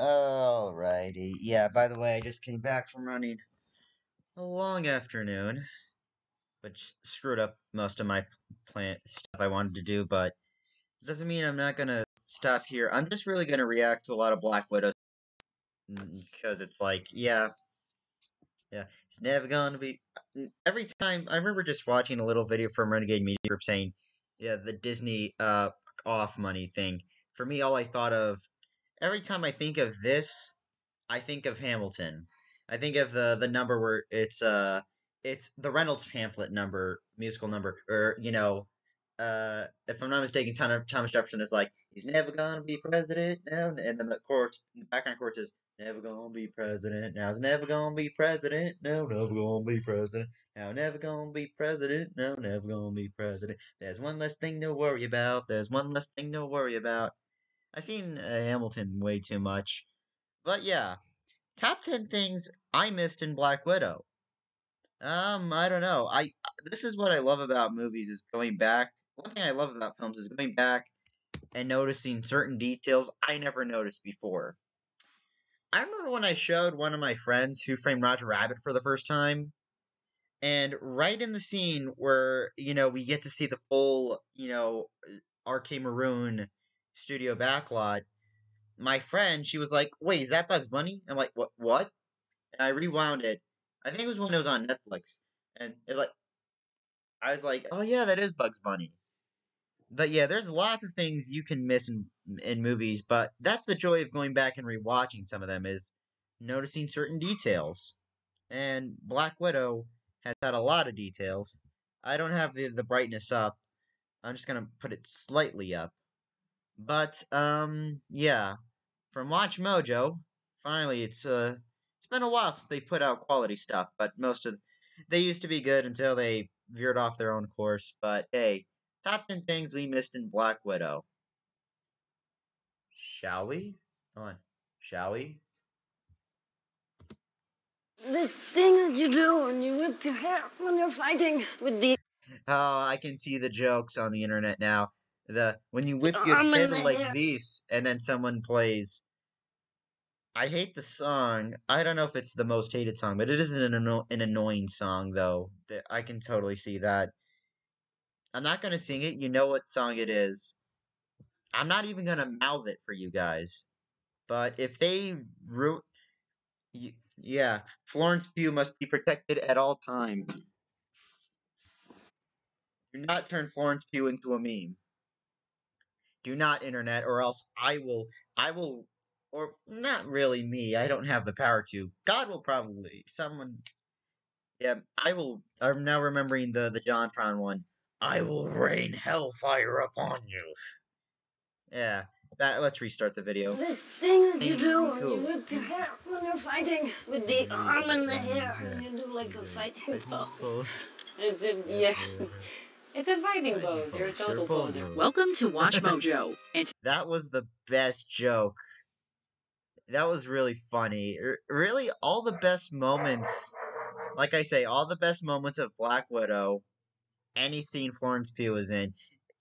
Alrighty. Yeah, by the way, I just came back from running a long afternoon, which screwed up most of my plant stuff I wanted to do, but it doesn't mean I'm not gonna stop here. I'm just really gonna react to a lot of Black Widow because it's like, yeah, it's never gonna be. Every time I remember just watching a little video from Renegade Media Group saying, yeah, the Disney off money thing. For me, all I thought of every time I think of this, I think of Hamilton. I think of the number where it's the Reynolds pamphlet number, musical number, or if I'm not mistaken, Thomas Jefferson is like, he's never gonna be president now, and then the background chorus is never gonna be president now, he's never gonna be president, no, never gonna be president. Now, never gonna be president. No, never gonna be president. There's one less thing to worry about. There's one less thing to worry about. I've seen Hamilton way too much. But yeah, top 10 things I missed in Black Widow. I don't know. I This is what I love about movies is going back. One thing I love about films is going back and noticing certain details I never noticed before. I remember when I showed one of my friends Who Framed Roger Rabbit for the first time, and right in the scene where, we get to see the full, RK Maroon studio backlot, my friend, she was like, "Wait, is that Bugs Bunny?" I'm like, What?" And I rewound it. I think it was when it was on Netflix, and it was like I was like, "Oh yeah, that is Bugs Bunny." But yeah, there's lots of things you can miss in movies, but that's the joy of going back and rewatching some of them is noticing certain details. And Black Widow has had a lot of details. I don't have the brightness up. I'm just gonna put it slightly up. But yeah, from Watch Mojo, finally it's been a while since they've put out quality stuff, but they used to be good until they veered off their own course. But hey, top 10 things we missed in Black Widow. Shall we? Come on. Shall we? This thing that you do when you whip your hair when you're fighting with the Oh, I can see the jokes on the internet now. The when you whip your arm head and the like hair. this and then someone plays. I hate the song. I don't know if it's the most hated song, but it is an annoying song though. I can totally see that. I'm not gonna sing it. You know what song it is. I'm not even gonna mouth it for you guys. But if they yeah, Florence Pugh must be protected at all times. Do not turn Florence Pugh into a meme. Do not, internet, or else I will, or not really me. I don't have the power to. God will probably. Someone. Yeah, I will. I'm now remembering the JonTron one. I will rain hellfire upon you. Yeah, let's restart the video. This thing that you do when Cool. you whip your hair when you're fighting with the arm and the hair, and you do like a fighting pose. It's a yeah. It's a fighting pose. You're a total poser. Welcome to Watch Mojo. And That was the best joke. That was really funny. Really, all the best moments, like I say, all the best moments of Black Widow, any scene Florence Pugh is in,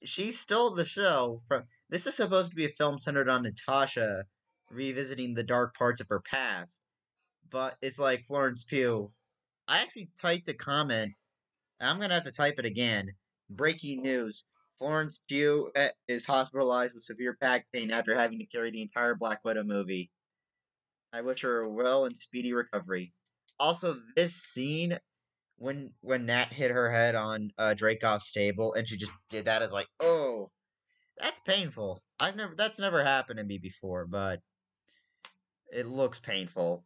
she stole the show from. This is supposed to be a film centered on Natasha revisiting the dark parts of her past, but it's like Florence Pugh. I actually typed a comment. I'm gonna have to type it again. Breaking news: Florence Pugh is hospitalized with severe back pain after having to carry the entire Black Widow movie. I wish her a well and speedy recovery. Also, this scene when Nat hit her head on Dreykov's stable and she just did that is like, oh, that's painful. That's never happened to me before, but it looks painful.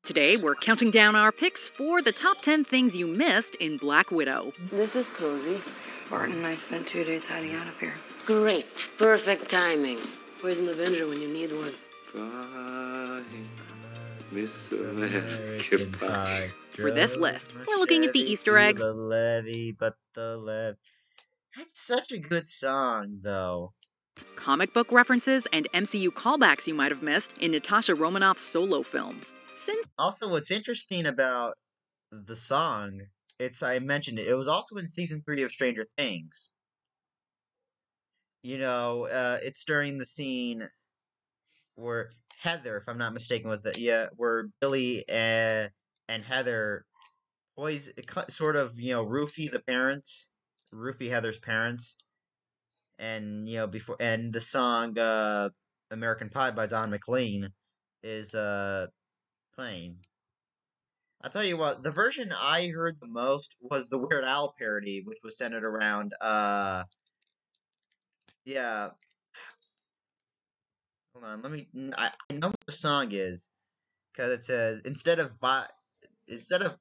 today we're counting down our picks for the top 10 things you missed in Black Widow. This is cozy. Barton and I spent 2 days hiding out up here. Great. Perfect timing. Where's an Avenger when you need one? Miss American Pie. For this list, we're looking at the Easter eggs. The levee, but the levee. That's such a good song, though. Comic book references and MCU callbacks you might have missed in Natasha Romanoff's solo film. Also, what's interesting about the song, I mentioned it was also in season 3 of Stranger Things. It's during the scene where Heather, if I'm not mistaken, was where Billy and Heather sort of, roofie Heather's parents, and the song American Pie by Don McLean is playing. I'll tell you what, the version I heard the most was the Weird Al parody, which was centered around yeah. Hold on, I know what the song is, because it says instead of bye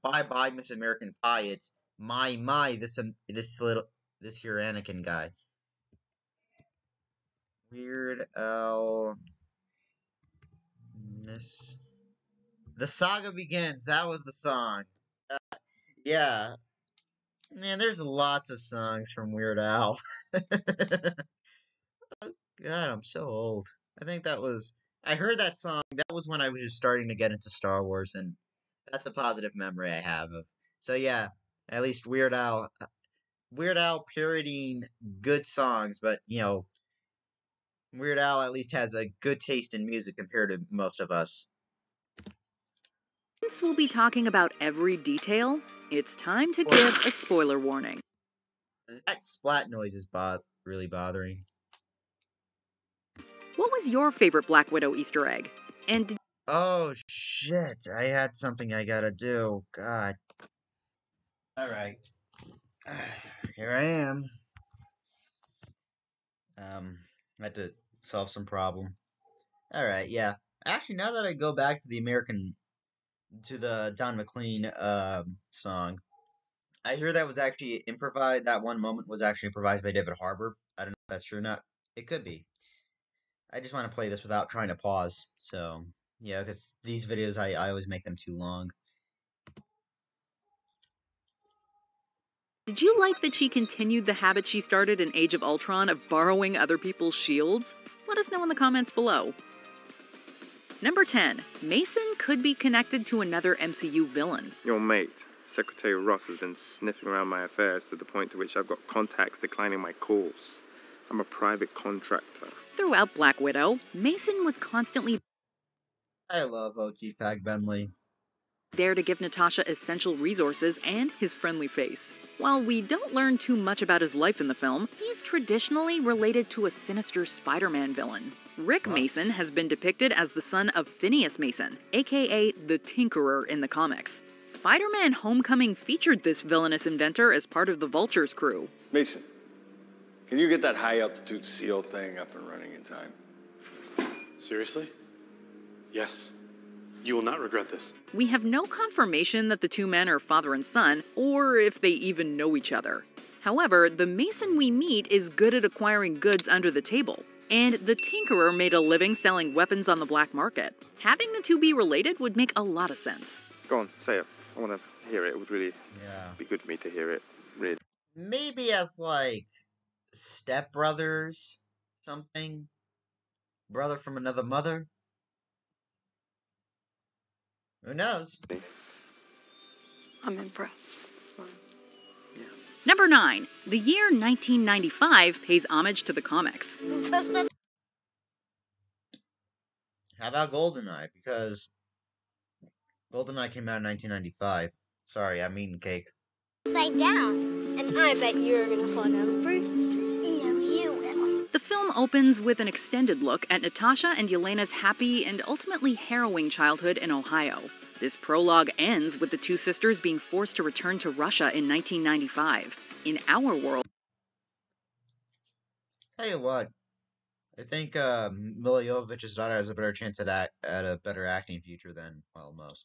bye Miss American Pie, it's my this here Anakin guy. Weird Al Miss The Saga Begins. That was the song. Yeah. Man, there's lots of songs from Weird Al. God, I'm so old. I heard that song. That was when I was just starting to get into Star Wars, and that's a positive memory I have of. So yeah, at least Weird Al parodying good songs, but Weird Al at least has a good taste in music compared to most of us. Since we'll be talking about every detail, it's time to give a spoiler warning. That splat noise is really bothering. What was your favorite Black Widow Easter egg? And Oh shit, I had something I gotta do. God. Alright. Here I am. I had to solve some problem. Alright, yeah. Actually, now that I go back to the Don McLean song, I hear that was actually improvised. That one moment was actually improvised by David Harbour. I don't know if that's true or not. It could be. I just want to play this without trying to pause. So, yeah, because these videos, I always make them too long. did you like that she continued the habit she started in Age of Ultron of borrowing other people's shields? Let us know in the comments below. Number 10. Mason could be connected to another MCU villain. Your mate, Secretary Ross, has been sniffing around my affairs to the point to which I've got contacts declining my calls. I'm a private contractor. Throughout Black Widow, Mason was constantly I love O.T. Fag Bentley. there to give Natasha essential resources and his friendly face. While we don't learn too much about his life in the film, he's traditionally related to a sinister Spider-Man villain. Rick Mason has been depicted as the son of Phineas Mason, aka the Tinkerer in the comics. Spider-Man Homecoming featured this villainous inventor as part of the Vulture's crew. Mason, can you get that high-altitude SEAL thing up and running in time? Seriously? Yes. You will not regret this. We have no confirmation that the two men are father and son, or if they even know each other. However, the Mason we meet is good at acquiring goods under the table, and the Tinkerer made a living selling weapons on the black market. Having the two be related would make a lot of sense. Go on, say it. I want to hear it. It would really Yeah. be good for me to hear it. Really. Maybe as, like, stepbrothers, something? Brother from another mother? Who knows? I'm impressed. Number 9. The year 1995 pays homage to the comics. How about GoldenEye? Because GoldenEye came out in 1995. Sorry, I'm eating cake. Upside down. And I bet you're gonna fall down first. No, you will. The film opens with an extended look at Natasha and Yelena's happy and ultimately harrowing childhood in Ohio. This prologue ends with the two sisters being forced to return to Russia in 1995. In our world, Tell you what, I think Milla Jovovich's daughter has a better chance at a better acting future than, well, most.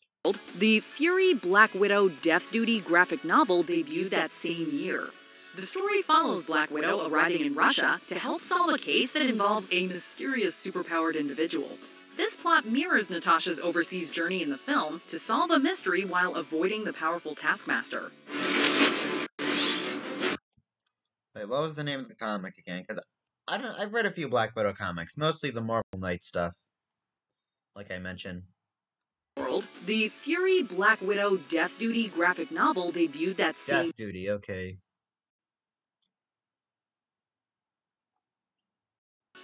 the Fury Black Widow Death Duty graphic novel debuted that same year. The story follows Black Widow arriving in Russia to help solve a case that involves a mysterious superpowered individual. This plot mirrors Natasha's overseas journey in the film to solve a mystery while avoiding the powerful Taskmaster. Wait, what was the name of the comic again? Because I've read a few Black Widow comics, mostly the Marvel Knight stuff, like I mentioned. The Fury Black Widow Death Duty graphic novel debuted that same Death Duty, okay.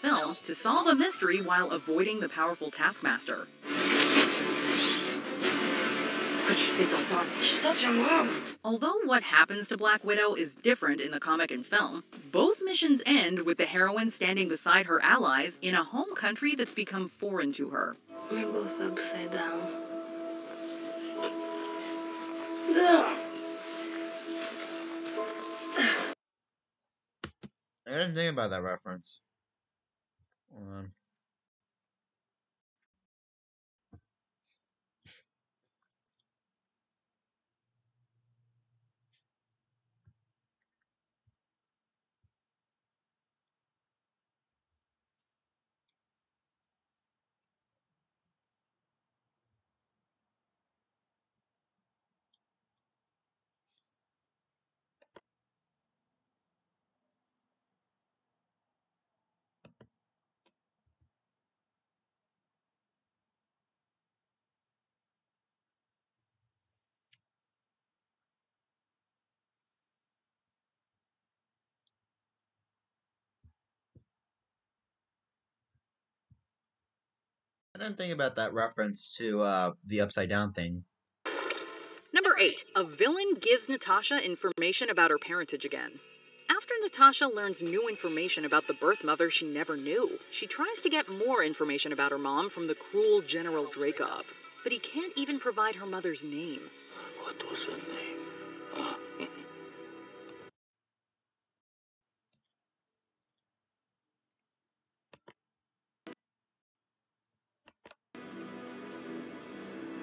film to solve a mystery while avoiding the powerful Taskmaster. Put your seatbelts on. She's such a mom. Although what happens to Black Widow is different in the comic and film, both missions end with the heroine standing beside her allies in a home country that's become foreign to her. We're both upside down. No. I didn't think about that reference. Hold on. I didn't think about that reference to the upside down thing. Number 8. A villain gives Natasha information about her parentage again. After Natasha learns new information about the birth mother she never knew, she tries to get more information about her mom from the cruel General Dreykov. But he can't even provide her mother's name. What was her name?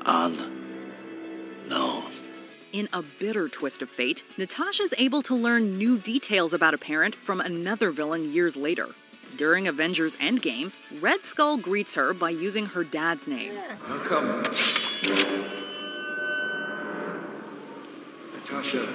Unknown. In a bitter twist of fate, Natasha's able to learn new details about a parent from another villain years later. During Avengers Endgame, Red Skull greets her by using her dad's name. Welcome. Natasha,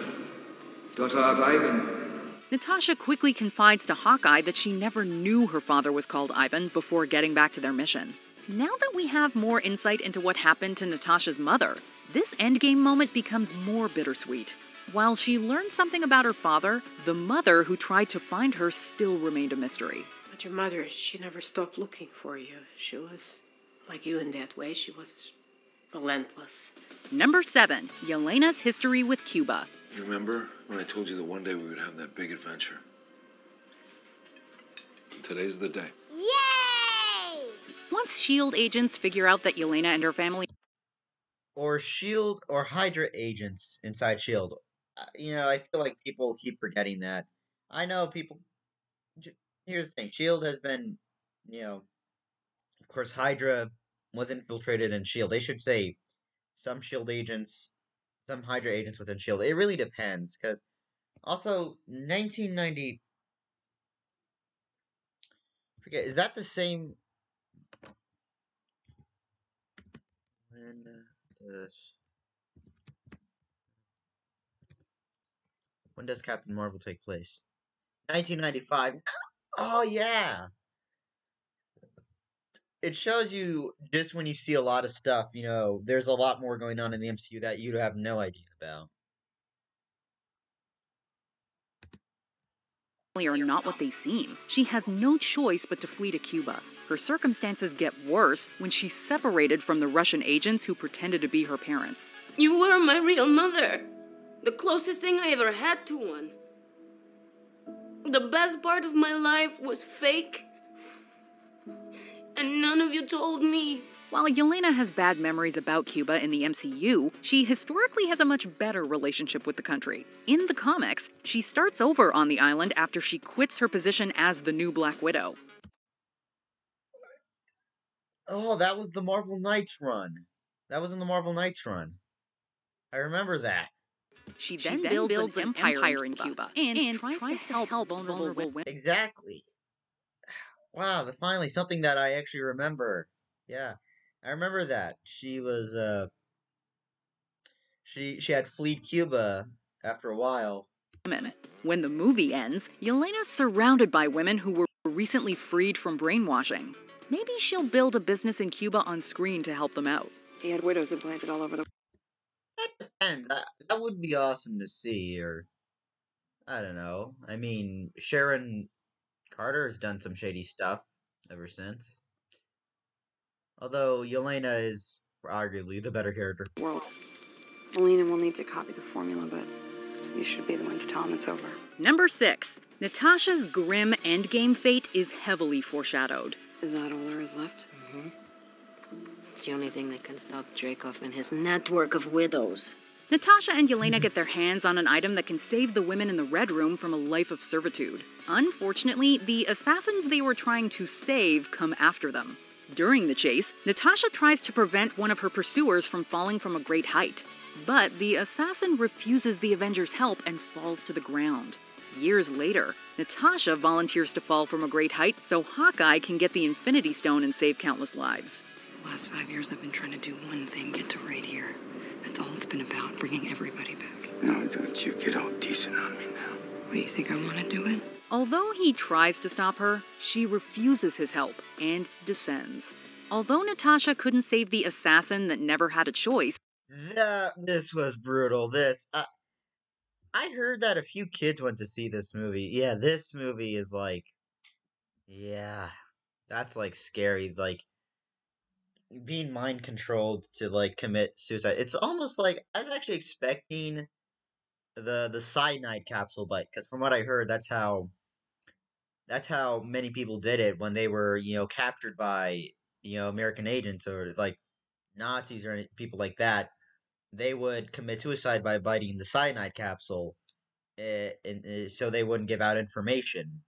daughter of Ivan. Natasha quickly confides to Hawkeye that she never knew her father was called Ivan before getting back to their mission. Now that we have more insight into what happened to Natasha's mother, this Endgame moment becomes more bittersweet. While she learned something about her father, the mother who tried to find her still remained a mystery. But your mother, she never stopped looking for you. She was like you in that way. She was relentless. Number 7. Yelena's history with Cuba. You remember when I told you that one day we would have that big adventure? Today's the day. Yay! Once S.H.I.E.L.D. agents figure out that Yelena and her family... Or S.H.I.E.L.D. or Hydra agents inside S.H.I.E.L.D. I feel like people keep forgetting that. I know people... Here's the thing. S.H.I.E.L.D. has been, of course, Hydra was infiltrated in S.H.I.E.L.D. They should say some S.H.I.E.L.D. agents, some Hydra agents within S.H.I.E.L.D. It really depends, because also, 1990... Forget, is that the same... When does Captain Marvel take place? 1995. Oh, yeah. It shows you just when you see a lot of stuff, there's a lot more going on in the MCU that you have no idea about. Are not what they seem. She has no choice but to flee to Cuba. Her circumstances get worse when she's separated from the Russian agents who pretended to be her parents. You were my real mother. The closest thing I ever had to one. The best part of my life was fake. And none of you told me. While Yelena has bad memories about Cuba in the MCU, she historically has a much better relationship with the country. In the comics, she starts over on the island after she quits her position as the new Black Widow. Oh, that was the Marvel Knights run. That was in the Marvel Knights run. I remember that. She then builds an empire in Cuba and tries to help vulnerable women. Exactly. Wow, finally something that I actually remember. Yeah. I remember that. She was, she had fled Cuba after a while. When the movie ends, Yelena's surrounded by women who were recently freed from brainwashing. Maybe she'll build a business in Cuba on screen to help them out. He had widows implanted all over the... That depends. That would be awesome to see, or... I don't know. I mean, Sharon Carter has done some shady stuff ever since. Although Yelena is arguably the better character. World. Melina will need to copy the formula, but you should be the one to tell him it's over. Number 6. Natasha's grim endgame fate is heavily foreshadowed. Is that all there is left? Mm-hmm. It's the only thing that can stop Dreykov and his network of widows. Natasha and Yelena get their hands on an item that can save the women in the Red Room from a life of servitude. Unfortunately, the assassins they were trying to save come after them. During the chase, Natasha tries to prevent one of her pursuers from falling from a great height. But the assassin refuses the Avengers' help and falls to the ground. Years later, Natasha volunteers to fall from a great height so Hawkeye can get the Infinity Stone and save countless lives. The last 5 years I've been trying to do one thing, get to right here. That's all it's been about, bringing everybody back. No, don't you get all decent on me now. What, you think I want to do it? Although he tries to stop her, she refuses his help and descends. Although Natasha couldn't save the assassin that never had a choice, This was brutal. I heard that a few kids went to see this movie. Yeah, this movie is like, yeah, that's like scary. Like being mind controlled to like commit suicide. It's almost like I was actually expecting the cyanide capsule bite, because from what I heard, that's how many people did it when they were captured by American agents or like Nazis or people like that. They would commit suicide by biting the cyanide capsule, so they wouldn't give out information.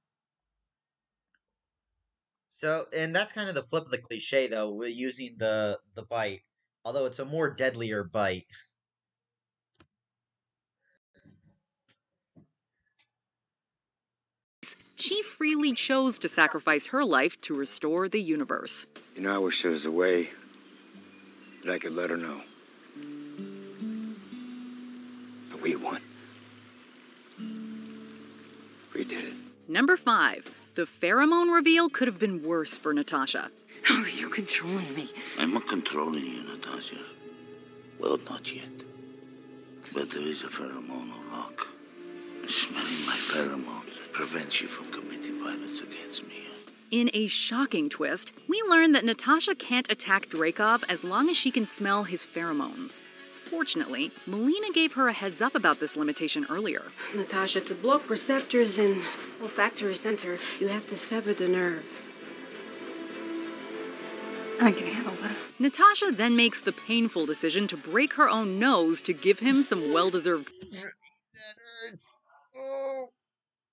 So, and that's kind of the flip of the cliche, though, with using the bite, although it's a more deadlier bite. she freely chose to sacrifice her life to restore the universe. You know, I wish there was a way that I could let her know. But we won. We did it. Number 5. The pheromone reveal could have been worse for Natasha. How are you controlling me? I'm not controlling you, Natasha. Well, not yet. But there is a pheromone lock. Smelling my pheromones that prevents you from committing violence against me. In a shocking twist, we learn that Natasha can't attack Dreykov as long as she can smell his pheromones. Fortunately, Melina gave her a heads up about this limitation earlier. Natasha, to block receptors in olfactory center, you have to sever the nerve. I can handle that. Natasha then makes the painful decision to break her own nose to give him some well-deserved... That hurts. Oh,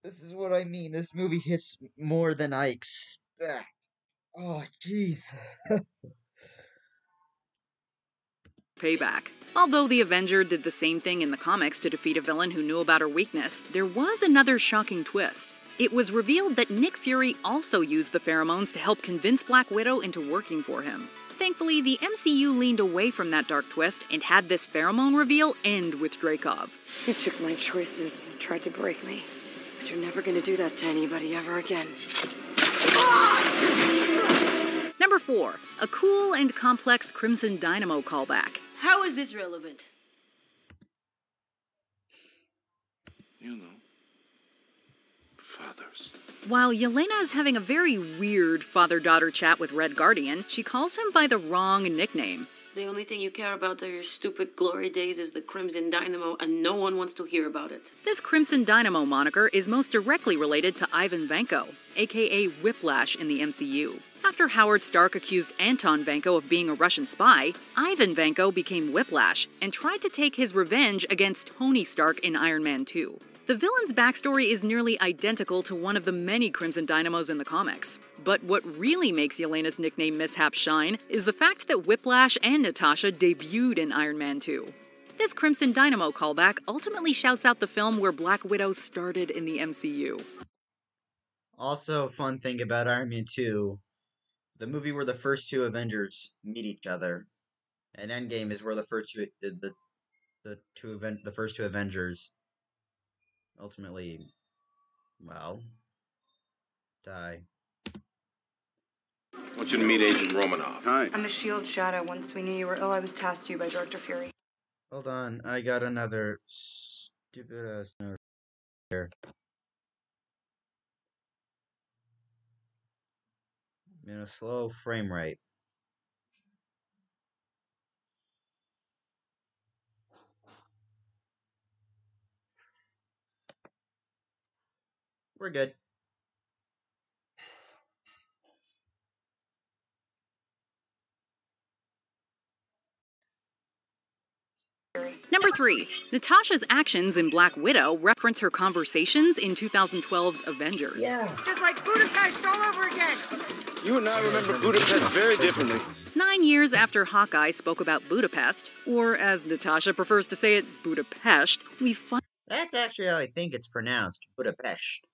this is what I mean. This movie hits more than I expect. Oh, jeez. payback. Although the Avenger did the same thing in the comics to defeat a villain who knew about her weakness, there was another shocking twist. It was revealed that Nick Fury also used the pheromones to help convince Black Widow into working for him. Thankfully, the MCU leaned away from that dark twist and had this pheromone reveal end with Dreykov. You took my choices and tried to break me. But you're never gonna do that to anybody ever again. Number 4. A cool and complex Crimson Dynamo callback. How is this relevant? You know. Fathers. While Yelena is having a very weird father-daughter chat with Red Guardian, she calls him by the wrong nickname. The only thing you care about are your stupid glory days is the Crimson Dynamo, and no one wants to hear about it. This Crimson Dynamo moniker is most directly related to Ivan Vanko, aka Whiplash in the MCU. After Howard Stark accused Anton Vanko of being a Russian spy, Ivan Vanko became Whiplash and tried to take his revenge against Tony Stark in Iron Man 2. The villain's backstory is nearly identical to one of the many Crimson Dynamos in the comics. But what really makes Yelena's nickname mishap shine is the fact that Whiplash and Natasha debuted in Iron Man 2. This Crimson Dynamo callback ultimately shouts out the film where Black Widow started in the MCU. Also, fun thing about Iron Man 2, the movie where the first two Avengers meet each other, and Endgame is where the first two Avengers ultimately, well, die. I want you to meet Agent Romanoff. Hi. I'm a SHIELD Shadow. Once we knew you were ill, I was tasked to you by Director Fury. Hold on, I got another stupid ass note here. in a slow frame rate. We're good. Number 3. Natasha's actions in Black Widow reference her conversations in 2012's Avengers. Yes. Just like Budapest all over again. You and I remember Budapest very differently. 9 years after Hawkeye spoke about Budapest, or as Natasha prefers to say it, Budapest, we That's actually how I think it's pronounced. Budapest.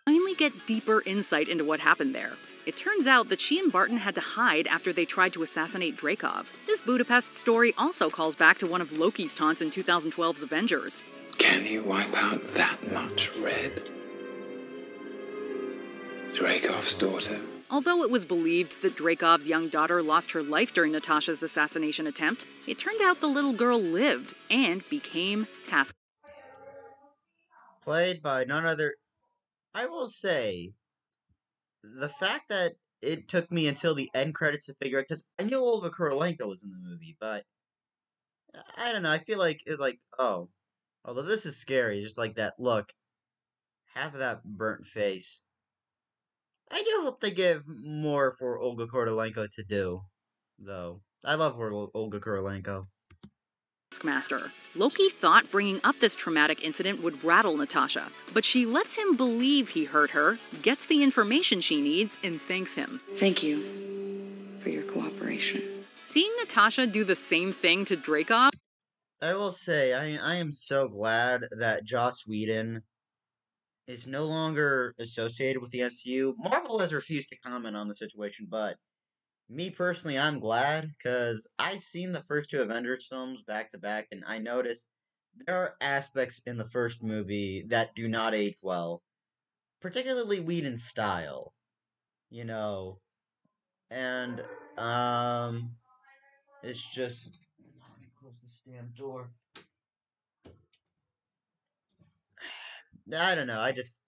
finally get deeper insight into what happened there. It turns out that she and Barton had to hide after they tried to assassinate Dreykov. This Budapest story also calls back to one of Loki's taunts in 2012's Avengers. Can you wipe out that much red? Dreykov's daughter. Although it was believed that Dreykov's young daughter lost her life during Natasha's assassination attempt, it turned out the little girl lived and became Taskmaster. Played by none other... I will say, the fact that it took me until the end credits to figure out, because I knew Olga Kurylenko was in the movie, but I don't know, I feel like it's like, oh, although this is scary, just like that look, half of that burnt face. I do hope they give more for Olga Kurylenko to do, though. I love Olga Kurylenko. Taskmaster. Loki thought bringing up this traumatic incident would rattle Natasha, but she lets him believe he hurt her, gets the information she needs, and thanks him. Thank you for your cooperation. Seeing Natasha do the same thing to Dreykov... I will say, I am so glad that Joss Whedon is no longer associated with the MCU. Marvel has refused to comment on the situation, but me personally, I'm glad, because I've seen the first two Avengers films back to back, and I noticed there are aspects in the first movie that do not age well. Particularly Whedon's style. You know. And, it's just... Let me close this damn door. I don't know, I just...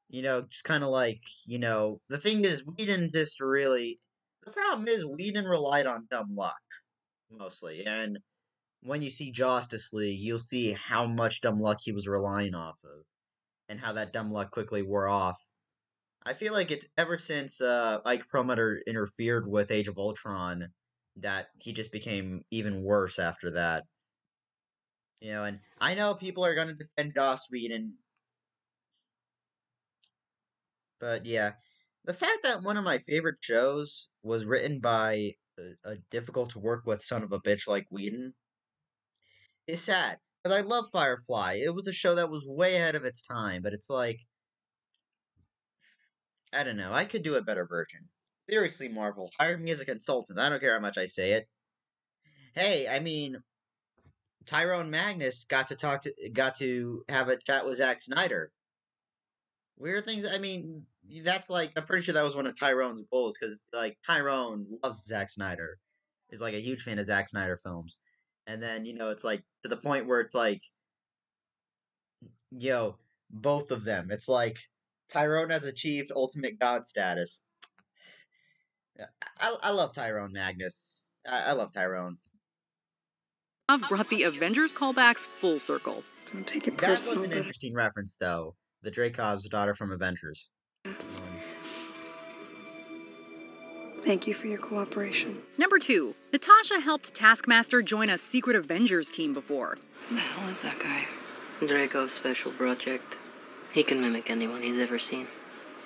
You know, just kind of like, you know... The thing is, Whedon just really... The problem is, Whedon relied on dumb luck, mostly, and when you see Justice League, you'll see how much dumb luck he was relying off of, and how that dumb luck quickly wore off. I feel like it's ever since Ike Perlmutter interfered with Age of Ultron, that he just became even worse after that. You know, and I know people are gonna defend Joss Whedon, but yeah. The fact that one of my favorite shows was written by a difficult-to-work-with son of a bitch like Whedon is sad. Because I love Firefly. It was a show that was way ahead of its time, but it's like... I don't know. I could do a better version. Seriously, Marvel, hire me as a consultant. I don't care how much I say it. Hey, I mean... Tyrone Magnus got to have a chat with Zack Snyder. Weird things, I mean... That's like, I'm pretty sure that was one of Tyrone's goals, because, like, Tyrone loves Zack Snyder. Is, like, a huge fan of Zack Snyder films. And then, you know, it's, like, to the point where it's, like, yo, both of them. It's, like, Tyrone has achieved ultimate god status. I love Tyrone Magnus. I love Tyrone. Brought the Avengers callbacks full circle. Don't take it personal. That was an but... interesting reference, though. The Dreykov's daughter from Avengers. Thank you for your cooperation. Number 2. Natasha helped Taskmaster join a secret Avengers team before. Who the hell is that guy? Draco's special project. He can mimic anyone he's ever seen.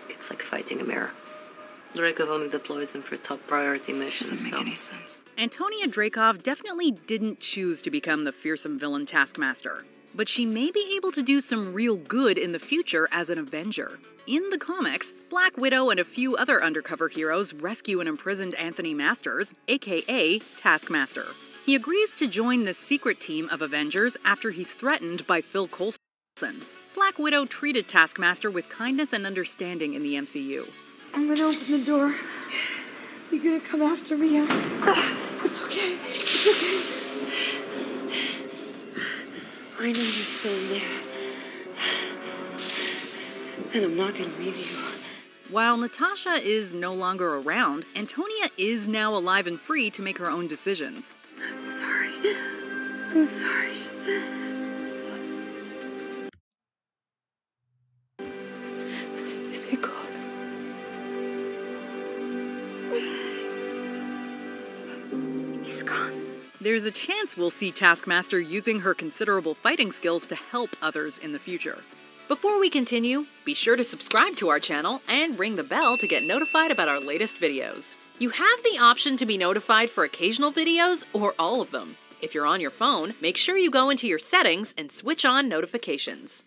It's like fighting a mirror. Dreykov only deploys him for top priority missions. Doesn't make any sense. Antonia Dreykov definitely didn't choose to become the fearsome villain Taskmaster, but she may be able to do some real good in the future as an Avenger. In the comics, Black Widow and a few other undercover heroes rescue an imprisoned Anthony Masters, aka Taskmaster. He agrees to join the secret team of Avengers after he's threatened by Phil Coulson. Black Widow treated Taskmaster with kindness and understanding in the MCU. I'm gonna open the door. You're gonna come after me. It's okay. It's okay. I know you're still in there. And I'm not gonna leave you. While Natasha is no longer around, Antonia is now alive and free to make her own decisions. I'm sorry. I'm sorry. Is he gone? He's gone. There's a chance we'll see Taskmaster using her considerable fighting skills to help others in the future. Before we continue, be sure to subscribe to our channel and ring the bell to get notified about our latest videos. You have the option to be notified for occasional videos or all of them. If you're on your phone, make sure you go into your settings and switch on notifications.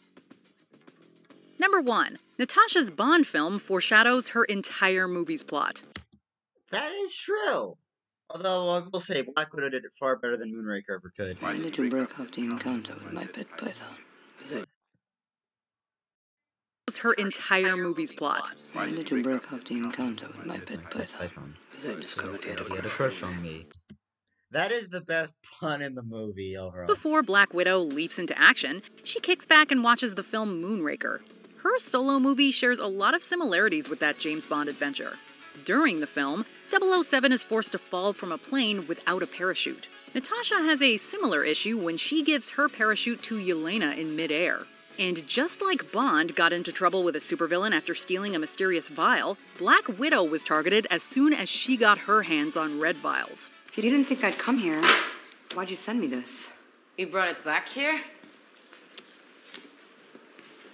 Number 1. Natasha's Bond film foreshadows her entire movie's plot. That is true. Although I will say Black Widow did it far better than Moonraker ever could. Why did you break up the encounter with my pet python? Her entire movie's plot. Why did you break up the encounter with my pet python? Because I discovered he had a crush on me. That is the best pun in the movie overall. Before Black Widow leaps into action, she kicks back and watches the film Moonraker. Her solo movie shares a lot of similarities with that James Bond adventure. During the film, 007 is forced to fall from a plane without a parachute. Natasha has a similar issue when she gives her parachute to Yelena in midair. And just like Bond got into trouble with a supervillain after stealing a mysterious vial, Black Widow was targeted as soon as she got her hands on red vials. If you didn't think I'd come here, why'd you send me this? You brought it back here?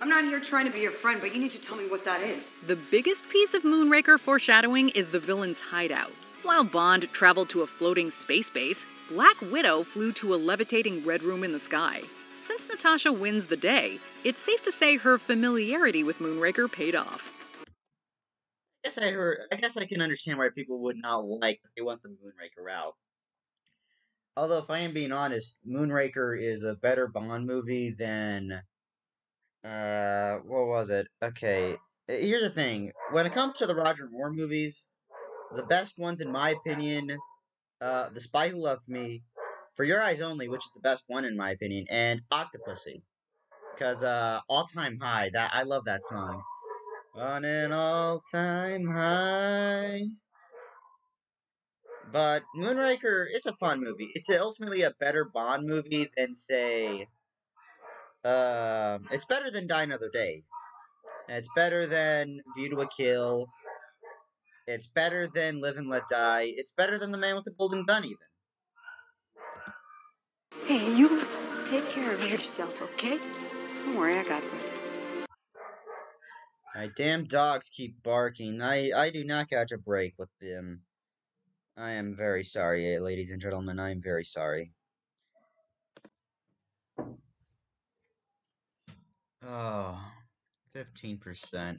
I'm not here trying to be your friend, but you need to tell me what that is. The biggest piece of Moonraker foreshadowing is the villain's hideout. While Bond traveled to a floating space base, Black Widow flew to a levitating red room in the sky. Since Natasha wins the day, it's safe to say her familiarity with Moonraker paid off. I guess I can understand why people would not like they want the Moonraker route. Although, if I am being honest, Moonraker is a better Bond movie than... what was it? Okay, here's the thing. When it comes to the Roger Moore movies, the best ones, in my opinion, The Spy Who Loved Me, For Your Eyes Only, which is the best one in my opinion, and Octopussy. Because, All Time High, I love that song. On an all-time high. But Moonraker, it's a fun movie. It's ultimately a better Bond movie than, say... it's better than Die Another Day. It's better than View to a Kill. It's better than Live and Let Die. It's better than The Man with the Golden Gun, even. Hey, you take care of yourself, okay? Don't worry, I got this. My damn dogs keep barking. I do not catch a break with them. I am very sorry, ladies and gentlemen. I am very sorry. Oh, 15%.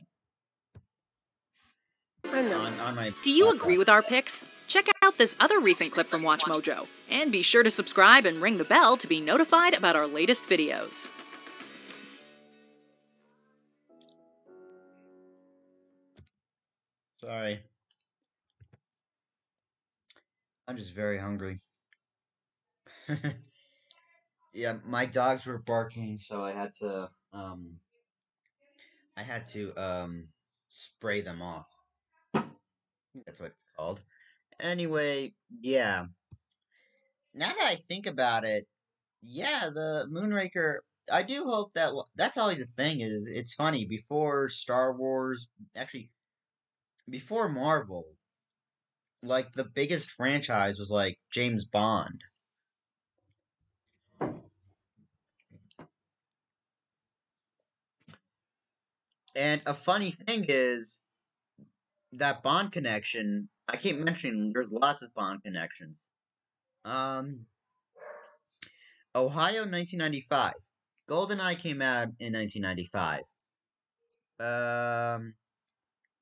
On my Do you agree with our picks? Check out this other recent clip from WatchMojo. And be sure to subscribe and ring the bell to be notified about our latest videos. Sorry. I'm just very hungry. Yeah, my dogs were barking, so I had to spray them off. That's what it's called. Anyway, yeah. Now that I think about it, yeah, the Moonraker, I do hope that, that's always a thing, is, it's funny, before Star Wars, actually, before Marvel, like, the biggest franchise was, like, James Bond. And a funny thing is, that Bond connection, I keep mentioning there's lots of Bond connections. Ohio, 1995. GoldenEye came out in 1995.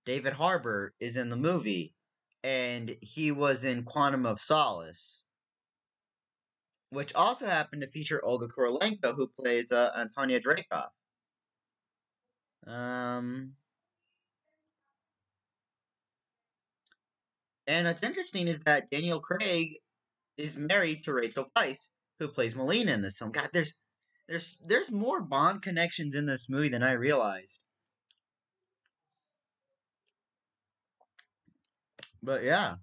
David Harbour is in the movie, and he was in Quantum of Solace, which also happened to feature Olga Kurylenko, who plays Antonia Dreykov. And what's interesting is that Daniel Craig is married to Rachel Weisz, who plays Melina in this film. God, there's more Bond connections in this movie than I realized. But yeah.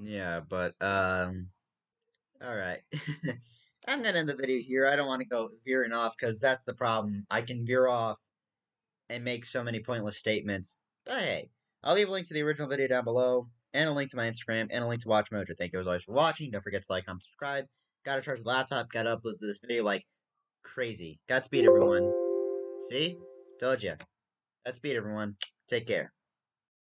Yeah, but alright. I'm gonna end the video here. I don't want to go veering off because that's the problem. I can veer off and make so many pointless statements. But hey, I'll leave a link to the original video down below, and a link to my Instagram, and a link to Watch Mojo. Thank you as always for watching. Don't forget to like, comment, subscribe. Gotta charge the laptop, gotta upload this video like crazy. Godspeed, everyone. See? Told ya. Godspeed, everyone. Take care.